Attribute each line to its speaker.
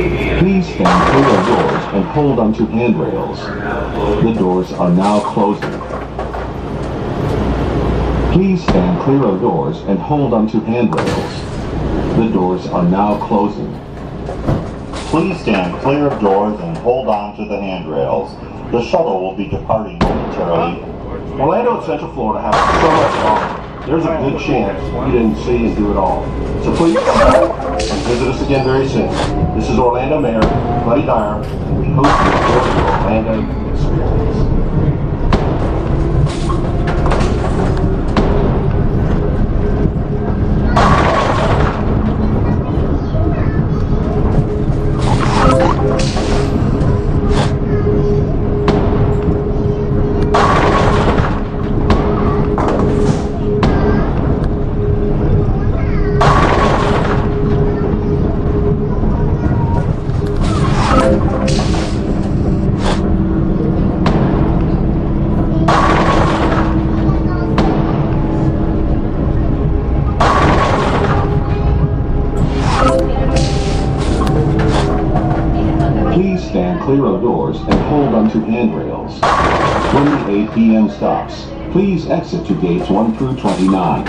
Speaker 1: Please stand clear of doors and hold onto handrails. The doors are now closing. Please stand clear of doors and hold onto handrails. The doors are now closing.
Speaker 2: Please stand clear of doors and hold on to the handrails. The shuttle will be departing momentarily.
Speaker 3: Orlando and Central Florida have so much fun. There's a good chance you didn't see and do it all. So please come back and visit us again very soon. This is Orlando Mayor Buddy Dyer, and we hope you enjoy the Orlando experience.
Speaker 1: Please stand clear of doors and hold onto handrails. When the 8 p.m. stops, please exit to gates 1 through 29.